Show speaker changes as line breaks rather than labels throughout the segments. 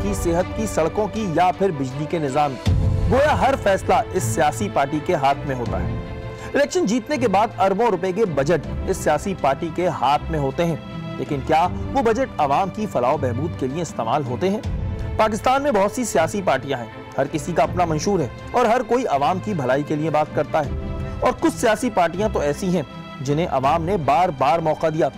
की, सेहत की, सड़कों की या फिर बिजली के निजाम की। गोया हर फैसला इस सियासी पार्टी के हाथ में होता है। इलेक्शन जीतने के बाद अरबों रुपए के बजट इस सियासी पार्टी के हाथ में होते हैं, लेकिन क्या वो बजट आवाम की फलाह बहबूद के लिए इस्तेमाल होते हैं? पाकिस्तान में बहुत सी सियासी पार्टियां हैं, हर किसी का अपना मंशूर है और हर कोई अवाम की भलाई के लिए बात करता है। और कुछ सियासी पार्टियां तो ऐसी हैं जिन्हें अवाम ने बार बार मौका दिया।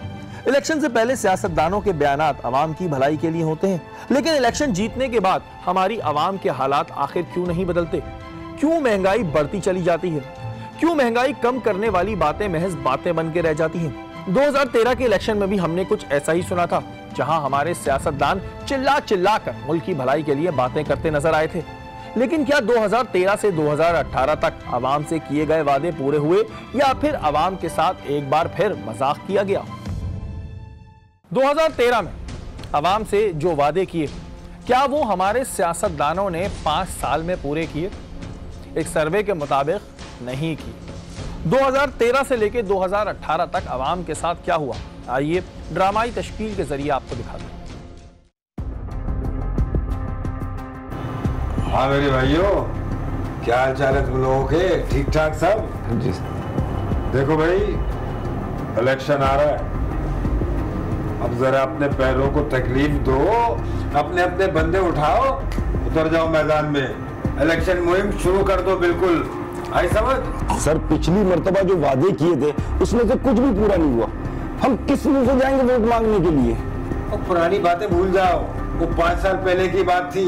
इलेक्शन से पहले सियासतदानों के बयानात अवाम की भलाई के लिए होते हैं, लेकिन इलेक्शन जीतने के बाद हमारी अवाम के हालात आखिर क्यों नहीं बदलते? क्यों महंगाई बढ़ती चली जाती है? क्यों महंगाई कम करने वाली बातें महज बातें बन के रह जाती हैं? 2013 के इलेक्शन में भी हमने कुछ ऐसा ही सुना था, जहां हमारे सियासतदान चिल्ला चिल्ला कर मुल्क की भलाई के लिए बातें करते नजर आए थे। लेकिन क्या 2013 से 2018 तक अवाम से किए गए वादे पूरे हुए या फिर अवाम के साथ एक बार फिर मजाक किया गया? 2013 में अवाम से जो वादे किए, क्या वो हमारे सियासतदानों ने 5 साल में पूरे किए? एक सर्वे के मुताबिक नहीं किए। 2013 से लेकर 2018 तक अवाम के साथ क्या हुआ, आइए ड्रामाई तशकील के जरिए आपको दिखाते हैं।
हाँ मेरे भाइयों, क्या हाल चाल है तुम लोगों के? ठीक ठाक सब?
जी।
देखो भाई, इलेक्शन आ रहा है, अब जरा अपने पैरों को तकलीफ दो, अपने अपने बंदे उठाओ, उतर जाओ मैदान में, इलेक्शन मुहिम शुरू कर दो। बिल्कुल आई समझ?
सर, पिछली मर्तबा जो वादे किए थे उसमें से कुछ भी पूरा नहीं हुआ। हम किस मुंह से जाएंगे वोट मांगने के लिए?
और पुरानी बातें भूल जाओ, वो 5 साल पहले की बात थी।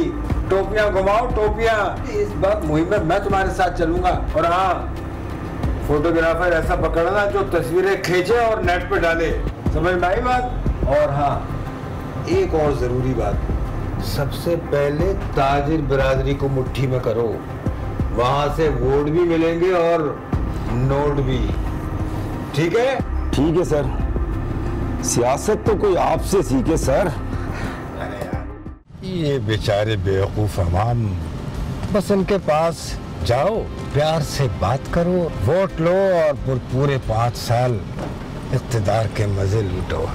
टोपियां घुमाओ टोपियां। इस बार मुहिम में मैं तुम्हारे साथ चलूंगा। और हाँ, फोटोग्राफर ऐसा पकड़ना जो तस्वीरें खींचे और नेट पे डाले, समझ में आई बात? और हाँ, एक और जरूरी बात, सबसे पहले ताजिर बिरादरी को मुट्ठी में करो, वहां से वोट भी मिलेंगे और नोट भी। ठीक है?
ठीक है सर, सियासत तो कोई आपसे सीखे सर।
अरे यार, ये बेचारे बेवकूफ अवाम, बस उनके पास जाओ, प्यार से बात करो, वोट लो और पूरे 5 साल इख्तिदार के मजे लूटो।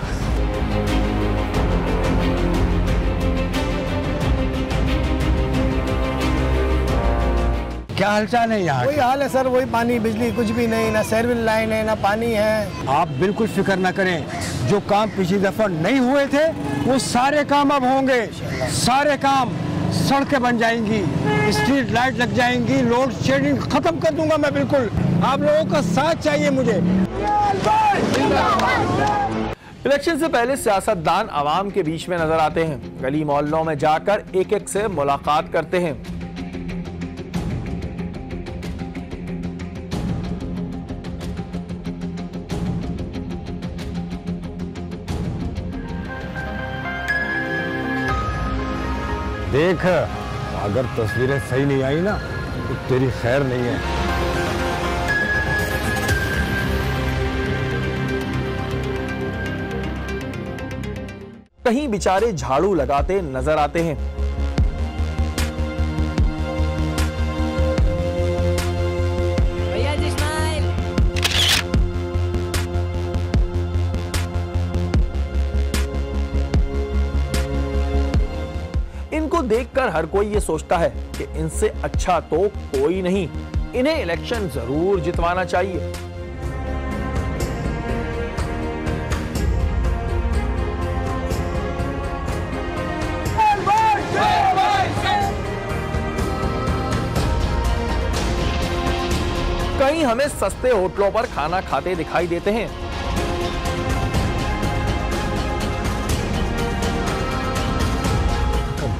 क्या हालचाल है यहाँ?
वही हाल है सर, वही पानी बिजली कुछ भी नहीं, ना सर्विल लाइन है ना पानी है।
आप बिल्कुल फिक्र ना करें, जो काम पिछली दफा नहीं हुए थे वो सारे काम अब होंगे। सारे काम, सड़कें बन जाएंगी, स्ट्रीट लाइट लग जाएंगी, लोड शेडिंग खत्म कर दूंगा मैं। बिल्कुल आप लोगों का साथ चाहिए मुझे।
इलेक्शन से पहले सियासतदान आवाम के बीच में नजर आते हैं, गली मोहल्लों में जाकर एक एक से मुलाकात करते हैं।
देख, अगर तस्वीरें सही नहीं आई ना तो तेरी खैर नहीं है।
कहीं बेचारे झाड़ू लगाते नजर आते हैं। इनको देखकर हर कोई ये सोचता है कि इनसे अच्छा तो कोई नहीं, इन्हें इलेक्शन जरूर जितवाना चाहिए। कहीं हमें सस्ते होटलों पर खाना खाते दिखाई देते हैं।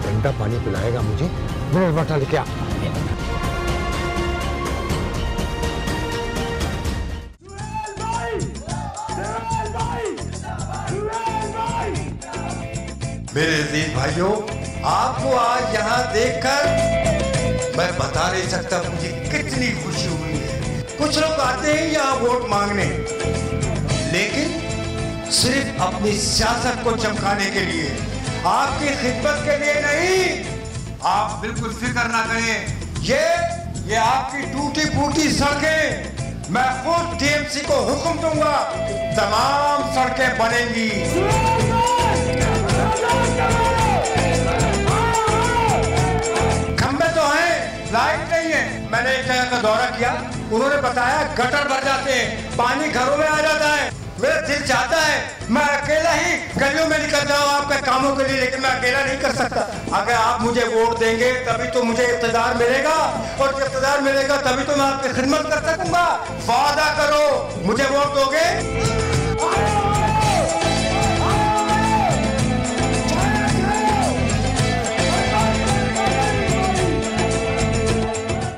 ठंडा पानी पिलाएगा मुझे? मिनरल वाटर लेके आ।
मेरे अजीज भाइयों, आपको आज यहाँ देखकर मैं बता नहीं सकता मुझे कितनी खुशी हुई है। कुछ लोग आते हैं यहाँ वोट मांगने, लेकिन सिर्फ अपनी सियासत को चमकाने के लिए, आपकी खिदमत के लिए नहीं। आप बिल्कुल फिक्र ना करें, ये आपकी टूटी फूटी सड़कें मैं खुद टीएमसी को हुक्म दूंगा, तमाम सड़कें बनेंगी। दौरा किया, उन्होंने बताया गटर भर जाते हैं, पानी घरों में आ जाता है। मेरा दिल चाहता है मैं अकेला ही गलियों में निकल जाऊं आपके कामों के लिए, लेकिन मैं अकेला नहीं कर सकता। अगर आप मुझे वोट देंगे तभी तो मुझे इक़्तिदार मिलेगा, और जब इक़्तिदार मिलेगा तभी तो मैं आपकी खिदमत कर सकूंगा। वादा करो मुझे वोट दोगे?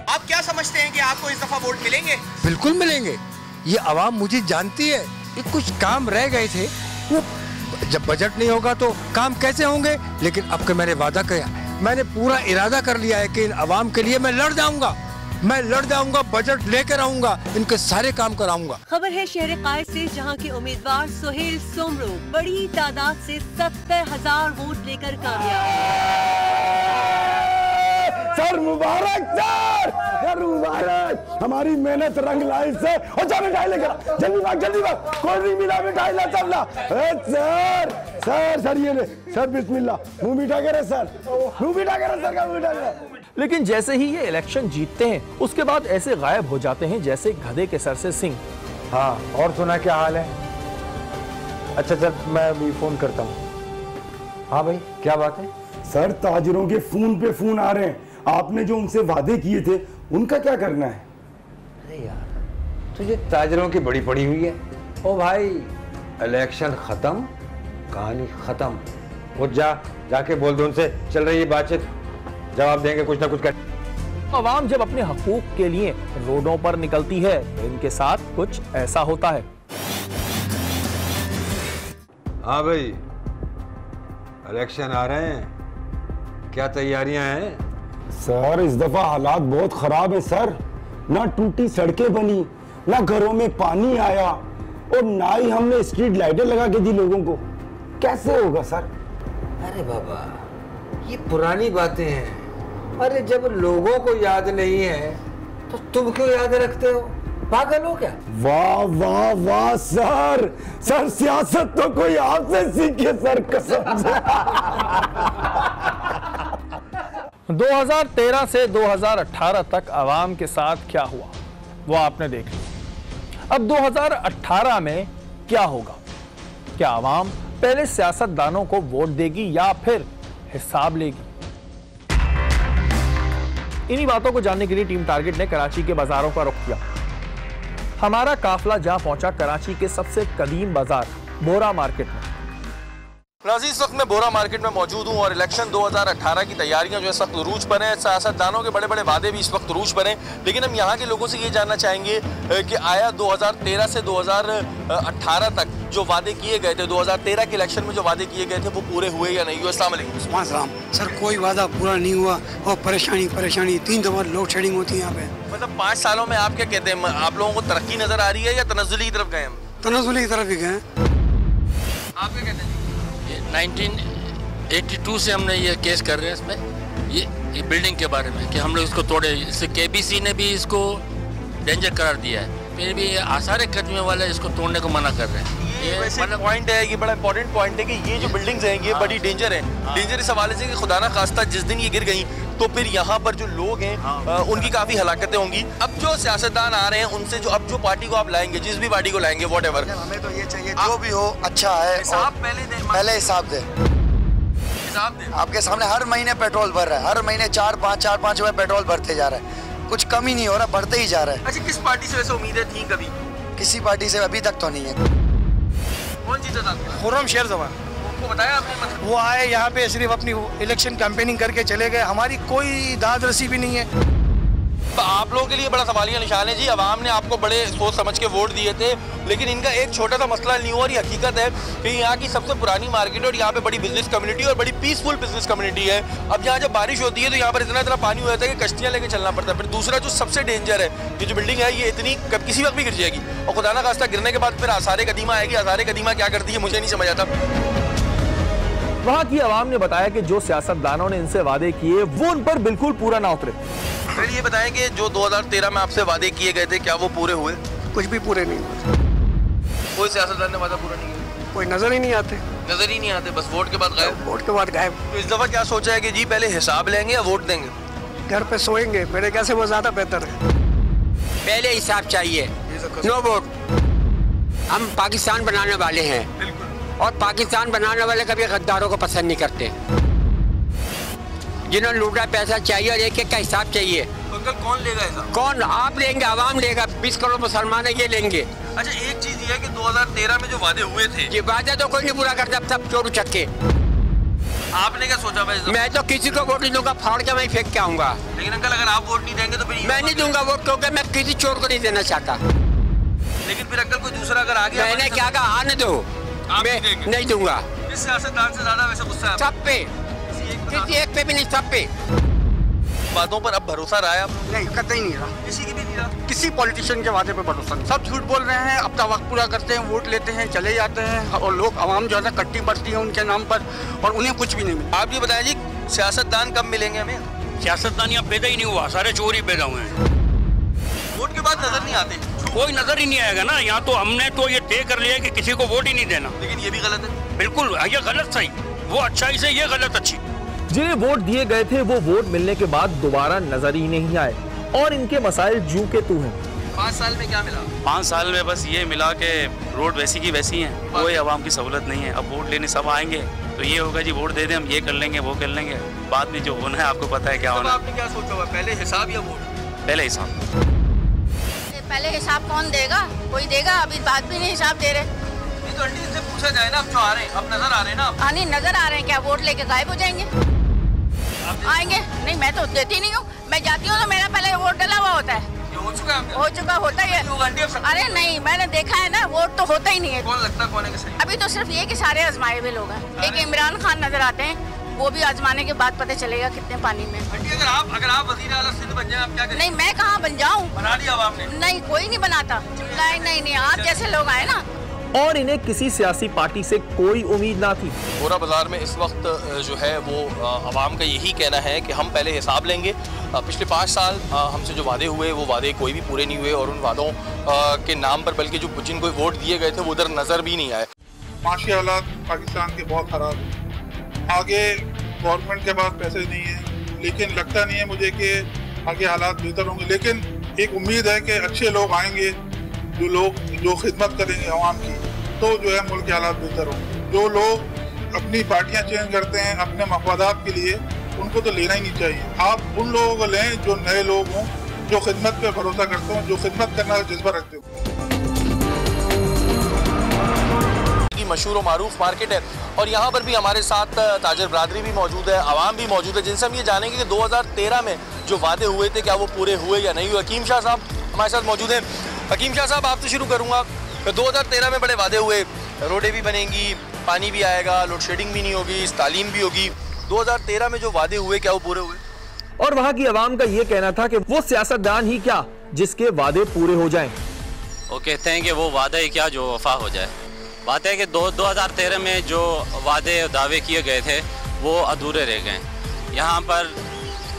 आप क्या समझते हैं कि आपको इस दफा वोट मिलेंगे?
बिल्कुल मिलेंगे। ये आवाम मुझे जानती है। ये कुछ काम रह गए थे, वो जब बजट नहीं होगा तो काम कैसे होंगे, लेकिन अब के मैंने वादा किया, मैंने पूरा इरादा कर लिया है कि इन आवाम के लिए मैं लड़ जाऊंगा, बजट लेकर आऊंगा, इनके सारे काम कराऊंगा।
खबर है शहर कायद से, जहां के उम्मीदवार सुहेल सोमरो बड़ी तादाद से 70,000 वोट लेकर कामयाब।
सर मुबारक, सर मुबारक, हमारी मेहनत रंग लाई से। और जा मिठाई लेकर, जल्दी भाग, कोई नहीं मिला, मिठाई ला सब ला। सर ये ले, सर बिस्मिल्लाह, मुंह मीठा करे सर, मुंह मीठा करे सर का मीठा करे।
लेकिन जैसे ही ये इलेक्शन जीतते हैं उसके बाद ऐसे गायब हो जाते हैं जैसे गधे के सर से सिंह।
हाँ, और सुना क्या हाल है? अच्छा चल मैं अभी फोन करता हूँ। हाँ भाई क्या बात है?
सर ताजिरों के फोन पे फोन आ रहे हैं, आपने जो उनसे वादे किए थे उनका क्या करना है?
अरे यार तुझे ताजिरों की बड़ी पड़ी हुई है। ओ भाई इलेक्शन खत्म, कहानी खत्म। वो जाके बोल दो उनसे, चल रही है बातचीत, जवाब देंगे कुछ ना कुछ कर।
आवाम जब अपने हकूक के लिए रोडों पर निकलती है तो इनके साथ कुछ ऐसा होता है।
हाँ भाई इलेक्शन आ रहे हैं, क्या तैयारियां हैं?
सर इस दफा हालात बहुत खराब है सर, ना टूटी सड़कें बनी, ना घरों में पानी आया, और ना ही हमने स्ट्रीट लाइटें लगा के दी लोगों को। कैसे होगा सर?
अरे बाबा ये पुरानी बातें हैं। अरे जब लोगों को याद नहीं है तो तुम क्यों याद रखते हो? पागल हो क्या?
वाह वाह वाह सर सियासत तो कोई आपसे सीखे सर, कसम से।
2013 से 2018 तक आवाम के साथ क्या हुआ वो आपने देख लिया। अब 2018 में क्या होगा? क्या आवाम पहले सियासतदानों को वोट देगी या फिर हिसाब लेगी? इन्हीं बातों को जानने के लिए टीम टारगेट ने कराची के बाजारों का रुख किया। हमारा काफिला जहां पहुंचा कराची के सबसे कदीम बाजार बोरा मार्केट में। नाज़रीन इस वक्त मैं बोरा मार्केट में मौजूद हूं और इलेक्शन 2018 की तैयारियां जो है सख्त रूज पर हैं। सियासतदानों के बड़े बड़े वादे भी इस वक्त रूज पर हैं, लेकिन हम यहां के लोगों से ये जानना चाहेंगे कि आया 2013 से 2018 तक जो वादे किए गए थे, 2013 के इलेक्शन में जो वादे किए गए थे वो पूरे हुए या नहीं हुए? अस्सलाम वालेकुम।
सर कोई वादा पूरा नहीं हुआ और परेशानी 3 दफा लोड शेडिंग होती है यहाँ पे।
मतलब 5 सालों में आप क्या कहते हैं, आप लोगों को तरक्की नजर आ रही है या तनज़्ज़ुली की तरफ गए हम?
तनज़्ज़ुली की तरफ ही गए।
आप क्या कहते हैं?
1982 से हमने ये केस कर रहे हैं इसमें, ये बिल्डिंग के बारे में कि हम लोग इसको तोड़े। इससे केबीसी ने भी इसको डेंजर करार दिया है, फिर भी आसार कदमी वाले इसको तोड़ने को मना कर रहे हैं।
ये मतलब पॉइंट है, ये बड़ा इंपॉर्टेंट पॉइंट है कि ये जो बिल्डिंग्स हैं ये बड़ी डेंजर है। डेंजर इस हवाले से कि खुदा ना खास्ता जिस दिन ये गिर गई तो फिर यहाँ पर जो लोग हैं उनकी काफी हलाकतें होंगी। अब जो सियासतदान आ रहे हैं उनसे जो अब जो पार्टी को आप लाएंगे, जिस भी पार्टी को लाएंगे व्हाटएवर,
हमें तो ये चाहिए जो भी हो अच्छा है, पहले हिसाब दे। आपके सामने हर महीने पेट्रोल भर रहा है, हर महीने 4-5 रुपए पेट्रोल भरते जा रहा है, कुछ कमी नहीं हो रहा, बढ़ते ही जा रहा है।
अच्छा किस पार्टी से वैसे उम्मीदें थी कभी?
किसी पार्टी से अभी तक तो नहीं है।
कौन जीता था?
खुर्रम शेर जवान।
उनको बताया आपने? मतलब
वो आए यहाँ पे सिर्फ अपनी इलेक्शन कैंपेनिंग करके चले गए, हमारी कोई दाद रसी भी नहीं है।
तो आप लोगों के लिए बड़ा सवालिया निशान है जी। आवाम ने आपको बड़े सोच समझ के वोट दिए थे, लेकिन इनका एक छोटा सा मसला नहीं हुआ और ये हकीकत है कि यहाँ की सबसे पुरानी मार्केट है और यहाँ पे बड़ी बिजनेस कम्युनिटी और बड़ी पीसफुल बिजनेस कम्युनिटी है। अब यहाँ जब बारिश होती है तो यहाँ पर इतना पानी हो जाता है कि कश्तियाँ लेके चलना पड़ता है। फिर दूसरा जो सबसे डेंजर है, ये जो बिल्डिंग है ये इतनी किसी वक्त भी गिर जाएगी और खुदा ना खास्ता गिरने के बाद फिर आसार कदीमा आएगी। आसार कदीमा क्या करती है मुझे नहीं समझ आता। वहाँ की आवाम ने बताया कि जो सियासतदानों ने इनसे वादे किए वो उन पर बिल्कुल पूरा ना उतरे। फिर ये बताएं कि जो 2013 में आपसे वादे किए गए थे क्या वो पूरे हुए?
कुछ भी पूरे नहीं हुए।
कोई सियासतदान ने वादा पूरा नहीं किया?
कोई नजर ही नहीं आते।
नजर ही नहीं आते, बस वोट के बाद गायब।
वोट के बाद गायब।
तो इस दफा क्या सोचा है कि जी पहले हिसाब लेंगे या वोट देंगे?
घर पे सोएंगे मेरे कैसे वो ज्यादा बेहतर है।
पहले हिसाब चाहिए, नो वोट। हम पाकिस्तान बनाने वाले हैं और पाकिस्तान बनाने वाले कभी गद्दारों को पसंद नहीं करते। जिन्होंने लूटा पैसा चाहिए और एक एक का हिसाब चाहिए।
तो कल कौन लेगा ऐसा?
कौन? आप लेंगे, आवाम लेगा, 20 करोड़ मुसलमान है, ये लेंगे।
अच्छा, एक चीज ये है कि 2013 में जो वादे हुए थे,
ये वादे तो कोई नहीं पूरा करता, सब चोर चक्के।
आपने क्या सोचा भाई?
मैं तो किसी को वोट नहीं दूंगा, फाड़ के मैं फेंक के आऊंगा।
लेकिन अंकल अगर आप वोट नहीं देंगे तो फिर
मैं नहीं दूंगा वोट, क्योंकि मैं किसी चोर को नहीं देना चाहता।
लेकिन फिर अंकल कोई दूसरा अगर आ गया,
मैंने क्या कहा, आने दो, मैं नहीं दूंगा।
इस सियासतदान से ज्यादा वैसे गुस्सा है
सब पे, किसी एक पे भी नहीं, सब पे।
बातों पर अब भरोसा रहा है आप?
नहीं, कतई नहीं रहा,
किसी की भी नहीं रहा।
किसी पॉलिटिशियन के वादे पे भरोसा नहीं। सब झूठ बोल रहे हैं, अपना वक्त पूरा करते हैं, वोट लेते हैं, चले जाते हैं और लोग आवाम जो है कट्टी बढ़ती है उनके नाम पर और उन्हें कुछ भी नहीं मिला।
आप ये बताएं जी, सियासतदान कब मिलेंगे हमें?
सियासतदान यहाँ पैदा ही नहीं हुआ, सारे चोर ही पैदा हुए हैं।
वोट के बाद नजर नहीं आते,
कोई नजर ही नहीं आएगा ना। यहाँ तो हमने तो ये तय कर लिया कि किसी को वोट ही नहीं देना।
लेकिन ये भी गलत है।
बिल्कुल, ये गलत सही, वो अच्छाई से, ये गलत अच्छी।
जिन्हें वोट दिए गए थे वो वोट मिलने के बाद दोबारा नजर ही नहीं आए और इनके मसाइल जू के तू हैं। 5 साल में क्या मिला?
5 साल में बस ये मिला के रोड वैसी की वैसी हैं, कोई आवाम की सहूलत नहीं है। अब वोट लेने सब आएंगे तो ये होगा जी वोट दे दें, हम ये कर लेंगे, वो कर लेंगे। बाद में जो होना है आपको पता है क्या होना है।
आपने क्या सोचा हुआ, पहले हिसाब या वोट?
पहले हिसाब।
पहले हिसाब कौन देगा? कोई देगा? अभी बात भी नहीं हिसाब दे रहे।
तो आंटी इनसे पूछा जाए ना, अब जो आ रहे हैं, अब नजर आ रहे हैं ना।
हाँ, नहीं नजर आ रहे हैं, क्या वोट लेके गायब हो जाएंगे? आएंगे नहीं, मैं तो देती नहीं हूँ। मैं जाती हूँ तो मेरा पहले वोट डला हुआ होता है।
हो चुका है?
हो चुका होता है। अरे नहीं, मैंने देखा है ना, वोट तो होता ही नहीं है।
कौन लगता कौन है?
अभी तो सिर्फ ये कि सारे आजमाए हुए लोग हैं। एक इमरान खान नजर आते हैं, वो भी आजमाने के बाद पता चलेगा कितने पानी में।
आंटी अगर आप वज़ीर आला सिंध बन जाए, आप क्या करेंगे?
नहीं, मैं कहाँ बन जाऊँ?
बना दिया अब आपने?
नहीं, कोई नहीं बनाता। नहीं, आप जैसे लोग आए ना।
और इन्हें किसी सियासी पार्टी से कोई उम्मीद ना थी।
गोरा बाजार में इस वक्त जो है वो आवाम का यही कहना है कि हम पहले हिसाब लेंगे। पिछले 5 साल हमसे जो वादे हुए वो वादे कोई भी पूरे नहीं हुए और उन वादों के नाम पर बल्कि जो जिनको वोट दिए गए थे वो उधर नज़र भी नहीं आए।
माशी हालात पाकिस्तान के बहुत ख़राब हैं। आगे गवर्नमेंट के पास पैसे नहीं है, लेकिन लगता नहीं है मुझे कि आगे हालात बेहतर होंगे। लेकिन एक उम्मीद है कि अच्छे लोग आएंगे, जो खिदमत करेंगे आवाम की, तो जो है मुल्क के हालात बेहतर होंगे। जो लोग अपनी पार्टियां चेंज करते हैं अपने मफादात के लिए, उनको तो लेना ही नहीं चाहिए। आप उन लोगों को लें जो नए लोग हों, जो खिदमत पे भरोसा करते हों, जो खिदमत करने का जज्बा रखते हों।
मशहूर और मारूफ मार्केट है और यहाँ पर भी हमारे साथ ताजर बरादरी भी मौजूद है, आवाम भी मौजूद है, जिनसे हम ये जानेंगे कि 2013 में जो वादे हुए थे क्या वो पूरे हुए या नहीं हुए। हकीम शाह साहब हमारे साथ मौजूद हैं। हकीम शाह साहब, आपसे शुरू करूँगा। 2013 में बड़े वादे हुए, रोडें भी बनेंगी, पानी भी आएगा, लोड शेडिंग भी नहीं होगी, तालीम भी होगी। 2013 में जो वादे हुए क्या वो पूरे हुए?
और वहाँ की आवाम का ये कहना था कि वो सियासतदान ही क्या जिसके वादे पूरे हो जाएं।
वो कहते हैं कि वो वादा ही क्या जो वफा हो जाए। बात है कि 2013 में जो वादे दावे किए गए थे वो अधूरे रह गए। यहाँ पर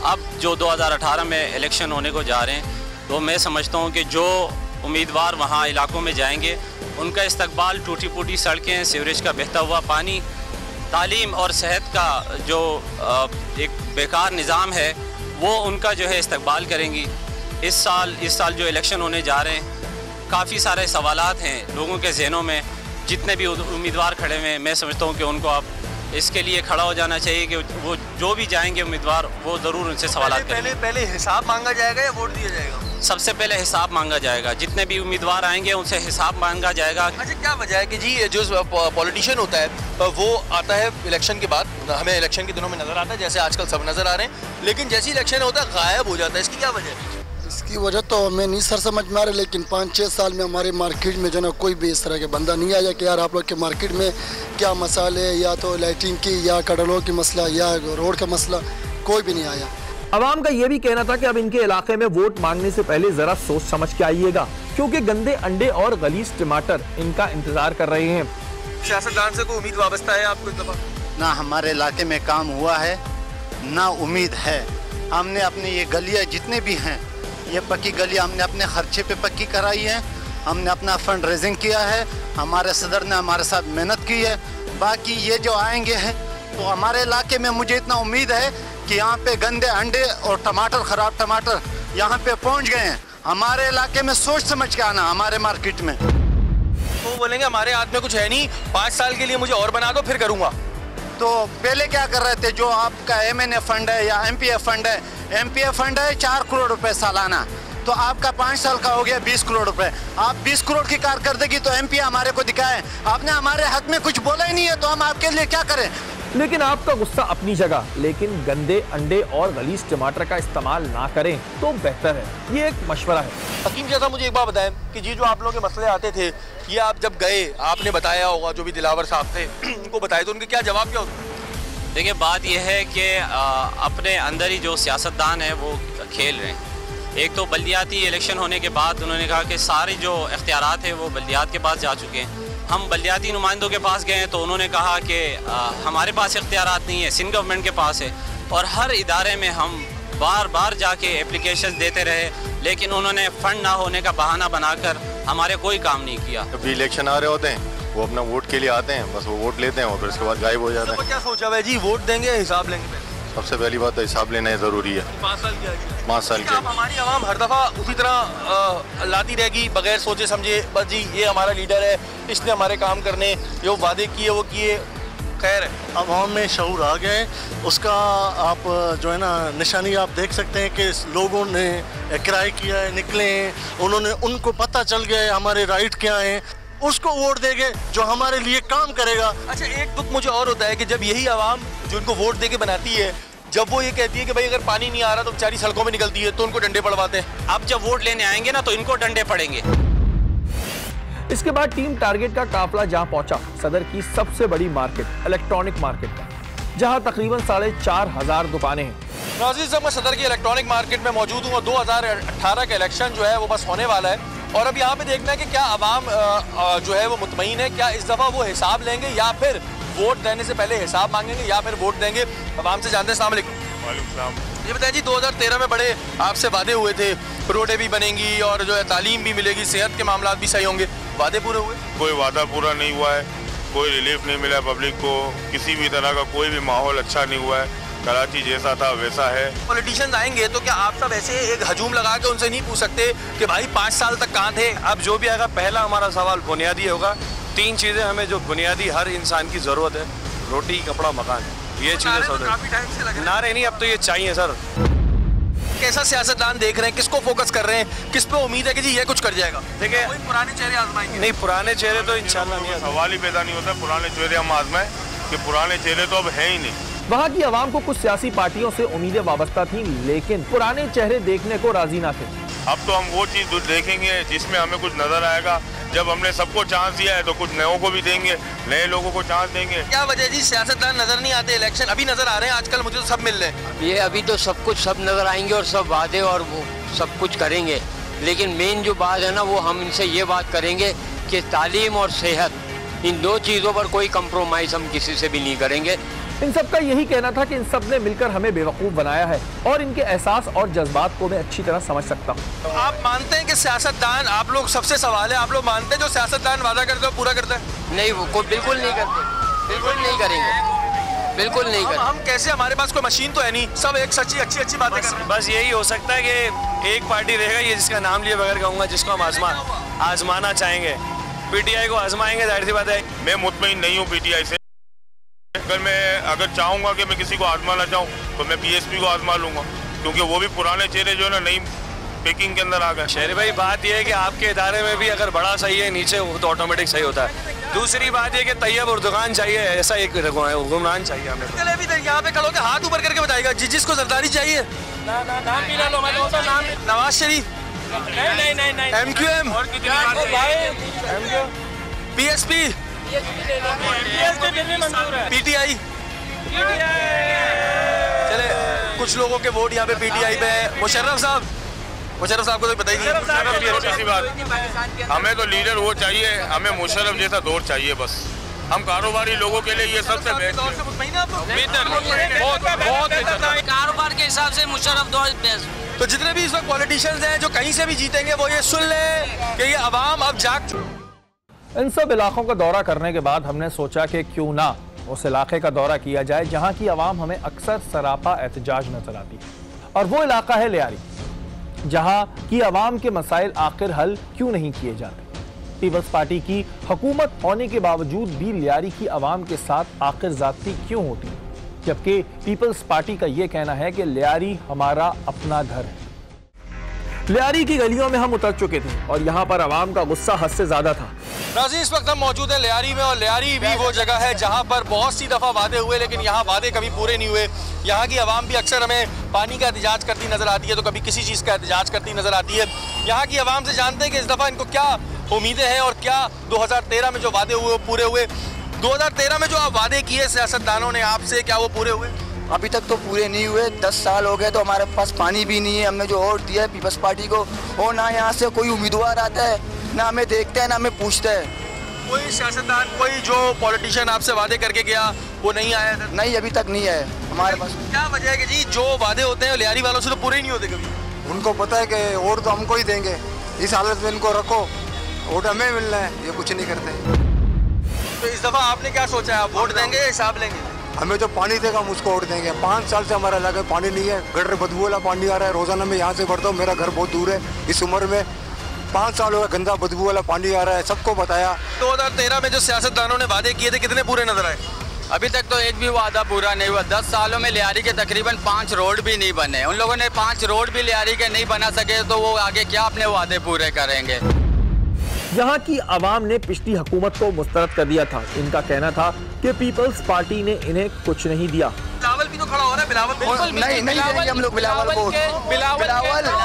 अब जो 2018 में इलेक्शन होने को जा रहे हैं, तो मैं समझता हूँ कि जो उम्मीदवार वहाँ इलाकों में जाएंगे उनका इस्तकबाल टूटी फूटी सड़कें, सीवरेज का बहता हुआ पानी, तालीम और सेहत का जो एक बेकार निज़ाम है वो उनका जो है इस्तकबाल करेंगी। इस साल जो इलेक्शन होने जा रहे हैं, काफ़ी सारे सवालात हैं लोगों के जहनों में। जितने भी उम्मीदवार खड़े हुए हैं, मैं समझता हूँ कि उनको अब इसके लिए खड़ा हो जाना चाहिए कि वो जो भी जाएंगे उम्मीदवार वो ज़रूर उनसे सवाल करेंगे।
पहले हिसाब मांगा जाएगा या वोट दिया जाएगा?
सबसे पहले हिसाब मांगा जाएगा। जितने भी उम्मीदवार आएंगे उनसे हिसाब मांगा जाएगा।
अच्छा, क्या वजह है कि जी जो पॉलिटिशियन होता है वो आता है इलेक्शन के बाद, हमें इलेक्शन के दिनों में नज़र आता है जैसे आजकल सब नज़र आ रहे हैं, लेकिन जैसे इलेक्शन होता है गायब हो जाता है। इसकी क्या वजह है?
इसकी वजह तो मैं नहीं सर समझ में आ रहा, लेकिन 5-6 साल में हमारे मार्केट में जो ना कोई भी इस तरह के बंदा नहीं आया कि यार आप लोग के मार्केट में क्या मसाले, या तो लाइटिंग की या कड़लों की मसला या रोड का मसला, कोई भी नहीं आया।
अवाम का ये भी कहना था कि अब इनके इलाके में वोट मांगने से पहले जरा सोच समझ के आइएगा, क्योंकि गंदे अंडे और गलीज टमाटर इनका इंतजार कर रहे हैं। सियासतदान से कोई उम्मीद वाबस्ता है आपको? इस दफा
ना हमारे इलाके में काम हुआ है, ना उम्मीद है। हमने अपने ये गलियाँ जितने भी हैं, ये पक्की गलियाँ हमने अपने खर्चे पे पक्की कराई है, हमने अपना फंड रेजिंग किया है, हमारे सदर ने हमारे साथ मेहनत की है। बाकी ये जो आएंगे हैं तो हमारे इलाके में मुझे इतना उम्मीद है कि यहाँ पे गंदे अंडे और टमाटर, ख़राब टमाटर यहाँ पे पहुँच गए हैं। हमारे इलाके में सोच समझ के आना, हमारे मार्केट में।
तो बोलेंगे हमारे हाथ में कुछ है नहीं, 5 साल के लिए मुझे और बना दो फिर करूंगा।
तो पहले क्या कर रहे थे, जो आपका MNA फंड है या MPF फंड है, MPF फंड है 4 करोड़ रुपए सालाना, तो आपका 5 साल का हो गया 20 करोड़ रुपए। आप 20 करोड़ की कारकर्दगी तो MP हमारे को दिखाए, आपने हमारे हक में कुछ बोला ही नहीं है, तो हम आपके लिए क्या करें।
लेकिन आपका गुस्सा अपनी जगह, लेकिन गंदे अंडे और गलीज टमाटर का इस्तेमाल ना करें तो बेहतर है। ये एक मशवरा है।
हकीम जैसा मुझे एक बात बताएं कि जी जो आप लोगों के मसले आते थे, ये आप जब गए आपने बताया होगा, जो भी दिलावर साहब थे उनको बताया, तो उनके क्या जवाब क्या होता?
देखिए बात यह है कि अपने अंदर ही जो सियासतदान है वो खेल रहे हैं। एक तो बल्दियाती इलेक्शन होने के बाद उन्होंने कहा कि सारे जो इख्तियारात हैं वो बल्दियात के पास जा चुके हैं। हम बल्दियाती नुमाइंदों के पास गए तो उन्होंने कहा कि हमारे पास इख्तियारात नहीं है, सिंध गवर्नमेंट के पास है। और हर इदारे में हम बार बार जाके एप्लीकेशन देते रहे, लेकिन उन्होंने फंड ना होने का बहाना बनाकर हमारे कोई काम नहीं किया।
अभी इलेक्शन आ रहे होते हैं, वो अपना वोट के लिए आते हैं, बस वो वोट लेते हैं और फिर उसके बाद गायब हो जाते हैं।
क्या सोचा है जी, वोट देंगे हिसाब लेंगे?
सबसे पहली बात तो हिसाब लेना ज़रूरी है।
5 साल की
5 साल की।
हमारी आवाम हर दफ़ा उसी तरह लाती रहेगी बगैर सोचे समझे, बस जी ये हमारा लीडर है, इसने हमारे काम करने, जो वादे किए वो किए। खैर है,
आवाम में शऊर आ गए, उसका आप जो है ना निशानी आप देख सकते हैं कि लोगों ने किराए किया है, निकले हैं, उन्होंने उनको पता चल गया है हमारे राइट क्या हैं, उसको वोट देंगे जो हमारे लिए काम करेगा।
अच्छा एक दुख मुझे और होता है कि जब यही आवाम जो इनको वोट दे के बनाती है, जब वो ये कहती है कि भाई अगर पानी नहीं आ रहा तो बेचारी सड़कों में निकलती है, तो उनको डंडे पड़वाते हैं।
अब जब वोट लेने आएंगे ना तो इनको डंडे पड़ेंगे।
इसके बाद टीम टारगेट का काफिला जहां पहुंचा, सदर की सबसे बड़ी मार्केट इलेक्ट्रॉनिक मार्केट का, जहां तकरीबन 4,500 दुकानें हैं।
नाज़रीन साहब, मैं सदर की इलेक्ट्रॉनिक मार्केट में मौजूद हूँ और 2018 का इलेक्शन जो है वो बस होने वाला है। और अब यहाँ पे देखना है कि क्या अवाम जो है वो मुतमईन है, क्या इस दफ़ा वो हिसाब लेंगे या फिर वोट देने से पहले हिसाब मांगेंगे या फिर वोट देंगे। अवाम से जानते हैं। अस्सलाम वालेकुम। ये बताएं जी, 2013 में बड़े आपसे वादे हुए थे, रोडें भी बनेंगी और जो है तालीम भी मिलेगी, सेहत के मामला भी सही होंगे, वादे पूरे हुए?
कोई वादा पूरा नहीं हुआ है, कोई रिलीफ नहीं मिला पब्लिक को, किसी भी तरह का कोई भी माहौल अच्छा नहीं हुआ है, कराची जैसा था वैसा है।
पॉलिटिशियंस आएंगे तो क्या आप सब ऐसे एक हजूम लगा के उनसे नहीं पूछ सकते कि भाई 5 साल तक कहाँ थे?
अब जो भी आएगा, पहला हमारा सवाल बुनियादी होगा। 3 चीज़ें हमें जो बुनियादी हर इंसान की ज़रूरत है, रोटी, कपड़ा, मकान, ये चीज़ें सब नारे नहीं, अब तो ये चाहिए सर।
कैसा सियासतदान देख रहे हैं, किसको फोकस कर रहे हैं, किस पे उम्मीद है कि जी ये कुछ कर जाएगा?
देखिए
पुराने चेहरे आजमाएंगे?
नहीं, पुराने चेहरे तो इंशाल्लाह नहीं,
सवाल ही पैदा नहीं होता पुराने चेहरे हम आजमाएं, कि पुराने चेहरे तो अब है ही नहीं।
वहाँ की आवाम को कुछ सियासी पार्टियों से उम्मीदें वाबस्ता थीं, लेकिन पुराने चेहरे देखने को राजी ना थे।
अब तो हम वो चीज देखेंगे जिसमें हमें कुछ नजर आएगा। जब हमने सबको चांस दिया है तो कुछ नयों को भी देंगे, नए लोगों को चांस देंगे।
क्या वजह जी, सियासतदान नजर नहीं आते? इलेक्शन अभी नजर आ रहे हैं आजकल, मुझे तो सब मिल रहे हैं।
ये अभी तो सब कुछ सब नजर आएंगे और सब वादे और वो सब कुछ करेंगे, लेकिन मेन जो बात है ना वो हम इनसे ये बात करेंगे कि तालीम और सेहत, इन 2 चीज़ों पर कोई कंप्रोमाइज़ हम किसी से भी नहीं करेंगे।
इन सब का यही कहना था कि इन सब ने मिलकर हमें बेवकूफ़ बनाया है और इनके एहसास और जज्बात को मैं अच्छी तरह समझ सकता हूँ।
तो आप मानते हैं कि सियासतदान, आप लोग सबसे सवाल है, आप लोग मानते हैं जो सियासतदान वादा करते हैं पूरा करते हैं?
नहीं, वो कोई बिल्कुल नहीं करते, बिल्कुल नहीं करेंगे, बिल्कुल नहीं करेंगे।
हम कैसे, हमारे पास कोई मशीन तो है नहीं, सब एक सच्ची अच्छी अच्छी बातें कर रहे हैं।
बस यही हो सकता है कि एक पार्टी रहेगा, ये जिसका नाम लिए बगैर कहूँगा, जिसको हम आजमाना चाहेंगे। PTI को आजमाएंगे, जाहिर सी बात है।
मैं मुतमईन नहीं हूँ PTI से। अगर चाहूँगा कि मैं किसी को आजमाना चाहूँ तो मैं PSP को आजमा लूँगा, क्योंकि वो भी पुराने चेहरे जो है ना नई पैकिंग के अंदर आ गए।
शेर भाई, बात यह है कि आपके इदारे में भी अगर बड़ा सही है नीचे, वो तो ऑटोमेटिक सही होता है। दूसरी बात यह कि तैयब उर्दुगान चाहिए, ऐसा एक हुक्मरान चाहिए हमें।
चले भी यहाँ पे खड़ो के हाथ ऊपर करके बताएगा जिसको जरदारी चाहिए। Nawaz Sharif, MQM, PSP, PTI। चले कुछ लोगों के वोट यहाँ पे PTI पे है। मुशर्रफ साहब को तो पता ही नहीं।
हमें तो लीडर वो चाहिए, हमें मुशर्रफ जैसा दौर चाहिए बस। हम कारोबारी लोगों के लिए ये सबसे बेस्ट
कारोबार के हिसाब से मुशर्रफ दौर बेस्ट।
तो जितने भी इस वक्त पॉलिटिशियंस हैं जो कहीं से भी जीतेंगे, वो ये सुन ले कि ये अवाम अब जाग।
इन सब इलाकों का दौरा करने के बाद हमने सोचा कि क्यों ना उस इलाके का दौरा किया जाए जहां की आवाम हमें अक्सर सरापा एहतजाज नजर आती है, और वो इलाका है लियारी। जहां की आवाम के मसाइल आखिर हल क्यों नहीं किए जाते। पीपल्स पार्टी की हुकूमत होने के बावजूद भी लियारी की आवाम के साथ आखिर जाती क्यों होती है, जबकि पीपल्स पार्टी का यह कहना है कि लियारी हमारा अपना घर है। लियारी की गलियों में हम उतर चुके थे और यहाँ पर आवाम का गुस्सा हद से ज्यादा था।
नाज़रीन, इस वक्त हम मौजूद हैं लियारी में, और लियारी भी वो जगह है जहाँ पर बहुत सी दफ़ा वादे हुए लेकिन यहाँ वादे कभी पूरे नहीं हुए। यहाँ की आवाम भी अक्सर हमें पानी का एहतजाज करती नजर आती है, तो कभी किसी चीज़ का एहतजाज करती नजर आती है। यहाँ की आवाम से जानते हैं कि इस दफ़ा इनको क्या उम्मीदें हैं और क्या 2013 में जो वादे हुए वो पूरे हुए। 2013 में जो आप वादे किए सियासतदानों ने आपसे, क्या वो पूरे हुए?
अभी तक तो पूरे नहीं हुए। 10 साल हो गए तो हमारे पास पानी भी नहीं है। हमने जो वोट दिया है पीपल्स पार्टी को, और ना यहाँ से कोई उम्मीदवार आता है, ना हमें देखते हैं, ना हमें पूछते हैं।
कोई सियासतदान, कोई जो पॉलिटिशियन आपसे वादे करके गया वो नहीं आया?
नहीं, अभी तक नहीं आया हमारे पास।
क्या वजह है कि जी जो वादे होते हैं लियारी वालों से तो पूरे ही नहीं होते कभी?
उनको पता है कि वोट तो हमको ही देंगे, इस हालत में इनको रखो, वोट हमें मिलना है, ये कुछ नहीं करते।
तो इस दफा आपने क्या सोचा है, आप वोट देंगे, हिसाब लेंगे?
हमें जो पानी देगा हम उसको वोट देंगे। 5 साल से हमारा इलाके में पानी नहीं है, गटर बदबू वाला पानी आ रहा है। रोजाना मैं यहाँ से भरता हूँ, मेरा घर बहुत दूर है। इस उम्र में 5 साल हो गए गंदा बदबू वाला पानी आ रहा है, सबको बताया।
2013 में जो सियासतदानों ने वादे किए थे कितने पूरे नजर आए?
अभी तक तो एक भी वादा पूरा नहीं हुआ। 10 सालों में लियारी के तकरीबन 5 रोड भी नहीं बने। उन लोगों ने 5 रोड भी लियारी के नहीं बना सके तो वो आगे क्या अपने वादे पूरे करेंगे।
यहाँ की आवाम ने पिछली हुकूमत को मुस्तरद कर दिया था। इनका कहना था कि पीपल्स पार्टी ने इन्हें कुछ नहीं दिया।
बिलावल भी तो खड़ा हो रहा है। बिलावल
नहीं देंगे हम लोग बिलावल को। बिलावल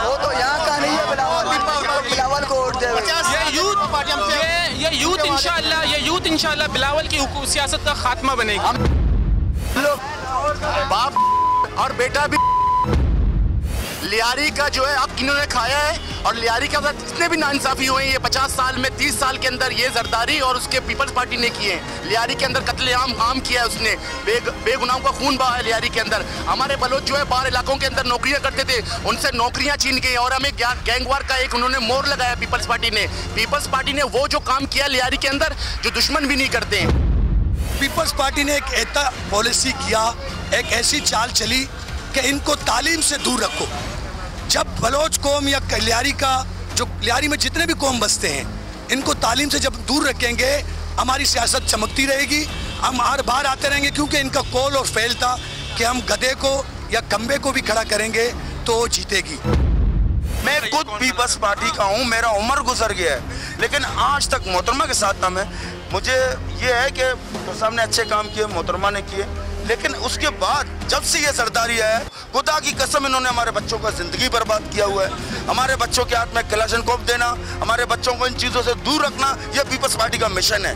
वो तो यहाँ का नहीं है। बिलावल को वोट देंगे।
ये यूथ इंशाल्लाह बिलावल की सियासत का खात्मा बनेगी।
हम लोग बाप और बेटा भी लियारी का जो है अब किन्होंने खाया है, और लियारी के अंदर जितने भी नाइंसाफी हुए ये 50 साल में, 30 साल के अंदर ये जरदारी और उसके पीपल्स पार्टी ने किए हैं। लियारी के अंदर कत्लेआम आम किया है उसने, बेगुनाहों का खून बहा है लियारी के अंदर। हमारे बलोच जो है बाहर इलाकों के अंदर नौकरियां करते थे, उनसे नौकरियां छीन गई, और हमें गैंगवार का एक उन्होंने मोर लगाया पीपल्स पार्टी ने। पीपल्स पार्टी ने वो जो काम किया लियारी के अंदर जो दुश्मन भी नहीं करते हैं।
पीपल्स पार्टी ने एक ऐसा पॉलिसी किया, एक ऐसी चाल चली कि इनको तालीम से दूर रखो। जब बलोच कौम या लियारी का जो लियारी में जितने भी कौम बसते हैं, इनको तालीम से जब दूर रखेंगे हमारी सियासत चमकती रहेगी। हम हर बार आते रहेंगे, क्योंकि इनका कौल और फेल था कि हम गधे को या खंबे को भी खड़ा करेंगे तो जीतेगी।
मैं खुद पीपल्स पार्टी का हूँ, मेरा उम्र गुजर गया है, लेकिन आज तक मोहतरमा के साथ था मैं। मुझे ये है कि तो साहब ने अच्छे काम किए, मोहतरमा ने किए, लेकिन उसके बाद जब से ये सरदारी है, खुदा की कसम इन्होंने हमारे बच्चों का जिंदगी बर्बाद किया हुआ है। हमारे बच्चों के हाथ में कलाशनकोव देना, हमारे बच्चों को इन चीजों से दूर रखना, ये पीपल्स पार्टी का मिशन है।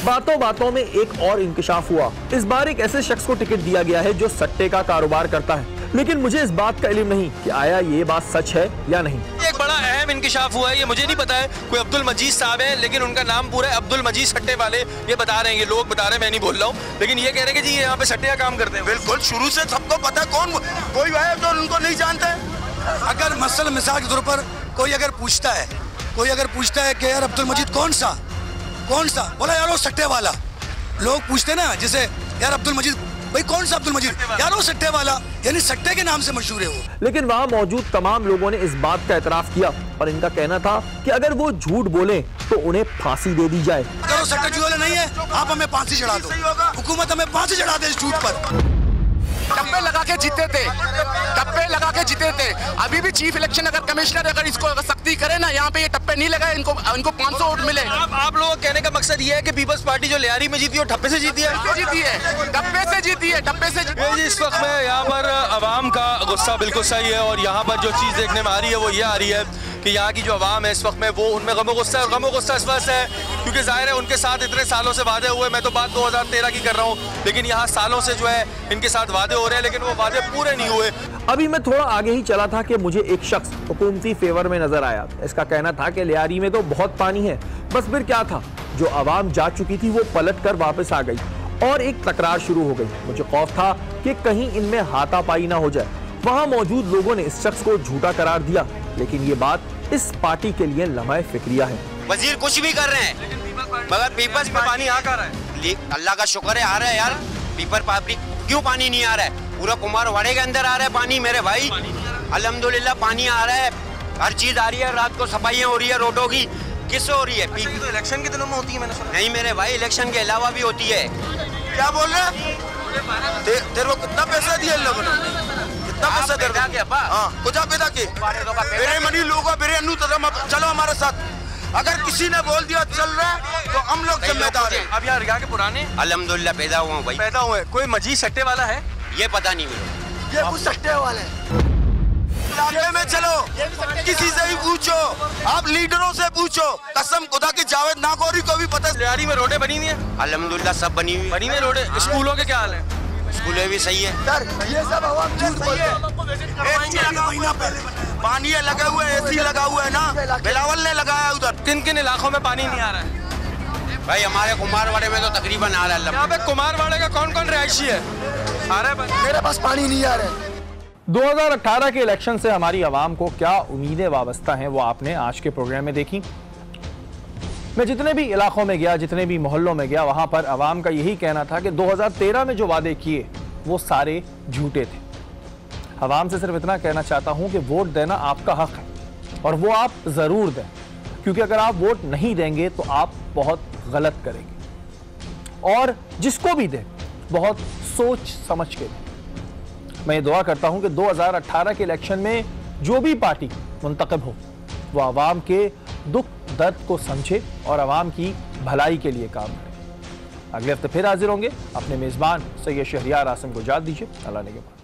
बातों बातों में एक और इंकशाफ हुआ। इस बार एक ऐसे शख्स को टिकट दिया गया है जो सट्टे का कारोबार करता है, लेकिन मुझे इस बात का इल्म नहीं कि आया ये बात सच है या नहीं।
एक बड़ा अहम इंकशाफ हुआ है, ये मुझे नहीं पता है, कोई अब्दुल मजीद साहब है, लेकिन उनका नाम पूरा है अब्दुल मजीद सट्टे वाले। ये बता रहे हैं, ये लोग बता रहे हैं, मैं नहीं बोल रहा हूँ, लेकिन ये कह रहे हैं कि जी यहाँ पे सट्टे का काम करते हैं।
बिल्कुल, शुरू से सबको पता है। कौन कोई है जो उनको नहीं जानता है?
अगर मसल मिसाल के तौर पर कोई अगर पूछता है कि यार अब्दुल मजीद कौन सा, बोला यार वो सट्टे वाला। लोग पूछते ना, जैसे यार अब्दुल मजीद, भाई कौन सा अब्दुल मजीद? यार वो सट्टे वाला, यानी सट्टे के नाम से मशहूर है वो।
लेकिन वहाँ मौजूद तमाम लोगों ने इस बात का एतराफ किया, और इनका कहना था कि अगर वो झूठ बोले तो उन्हें फांसी दे दी जाए।
अगर वो सट्टे वाले नहीं है, आप हमें फांसी चढ़ा दो, हुकूमत हमें फांसी चढ़ा दे इस झूठ पर।
टप्पे लगा के जीते थे। अभी भी चीफ इलेक्शन अगर कमिश्नर अगर इसको सख्ती करे ना, यहाँ पे ये टप्पे नहीं लगाए, इनको 500 वोट मिले।
आप लोगों का कहने का मकसद ये है कि पीपल्स पार्टी जो लियारी में जीती है ठप्पे से जीती है। इस वक्त में यहाँ पर आवाम का गुस्सा बिल्कुल सही है, और यहाँ पर जो चीज़ देखने में आ रही है वो ये आ रही है कि यहाँ की जो आवाम है इस वक्त में, वो उनमें गमो गुस्सा इस वक्त है क्योंकि जाहिर है उनके साथ इतने सालों से वादे हुए। मैं तो बात 2013 की कर रहा हूँ, लेकिन यहाँ सालों से जो है इनके साथ वादे हो रहे हैं, लेकिन वो वादे पूरे नहीं हुए।
अभी मैं थोड़ा आगे ही चला था कि मुझे एक शख्स हुकूमती फेवर में नजर आया। इसका कहना था कि लियारी में तो बहुत पानी है, बस फिर क्या था, जो आवाम जा चुकी थी वो पलट कर वापस आ गई और एक तकरार शुरू हो गई। मुझे खौफ था कि कहीं इनमें हाथापाई ना हो जाए। वहां मौजूद लोगों ने इस शख्स को झूठा करार दिया, लेकिन ये बात इस पार्टी के लिए लम्हा फिक्रिया है।
वजीर कुछ भी कर रहे हैं, मगर पीपल्स में पानी आ रहा है। अल्लाह का शुक्र है आ रहा है यार। पीपल पार्टी क्यों पानी नहीं आ रहा है? पूरा कुमारवाड़े के अंदर आ रहा है पानी मेरे भाई।
अल्हम्दुलिल्लाह पानी आ रहा है, हर चीज आ रही है, रात को सफाइयाँ हो रही है रोडों की। किससे हो रही है?
तो इलेक्शन के दिनों में होती है, मैंने सुना।
नहीं मेरे भाई, इलेक्शन के अलावा भी होती है।
क्या बोल रहे हैं? तेरे को कितना पैसा दिया इन लोगों ने? कितना पैसा दे रहा है? हाँ, कुछ पैदा के मेरे मनी लोगों मेरे अनु चलो हमारे साथ। अगर किसी ने बोल दिया चल रहा है तो हम लोग जिम्मेदार हैं।
अब यार यहाँ के पुराने
अल्हम्दुलिल्लाह पैदा हुआ भाई।
पैदा हुए। कोई मजीद सट्टे वाला है?
ये पता नहीं मुझे।
ये कुछ सट्टे वाले हैं। इलाके में चलो, किसी से भी पूछो, आप लीडरों से पूछो, कसम खुदा की जावेद नागौरी को भी पता।
लियारी में रोडें बनी हुई हैं?
अल्हम्दुलिल्लाह सब बनी हुई
है रोडें। स्कूलों के क्या हाल है?
स्कूलें भी सही है
सर, ये सब हवा झूठ बोलते हैं। पानी लगा हुआ है, एसी लगा हुआ है ना, बिलावल ने लगाया उधर।
किन किन इलाकों में पानी नहीं आ रहा है?
भाई हमारे कुमारवाड़े में तो तकरीबन आ रहा है।
यहाँ पे कुमारवाड़े का कौन कौन रहायशी है? आ रहा है?
मेरे पास पानी नहीं आ रहा है।
2018 के इलेक्शन से हमारी आवाम को क्या उम्मीदें वाबस्ता हैं, वो आपने आज के प्रोग्राम में देखी। मैं जितने भी इलाकों में गया, जितने भी मोहल्लों में गया, वहां पर आवाम का यही कहना था कि 2013 में जो वादे किए वो सारे झूठे थे। आवाम से सिर्फ इतना कहना चाहता हूं कि वोट देना आपका हक है और वो आप जरूर दें, क्योंकि अगर आप वोट नहीं देंगे तो आप बहुत गलत करेंगे। और जिसको भी दें बहुत सोच समझ के दें। मैं ये दुआ करता हूं कि 2018 के इलेक्शन में जो भी पार्टी मुंतखब हो वो आवाम के दुख दर्द को समझे और आवाम की भलाई के लिए काम करे। अगले हफ्ते फिर हाजिर होंगे। अपने मेजबान सैयद शहरियार आसिम को इजाज़त दीजिए। अल्लाह ने के बाद।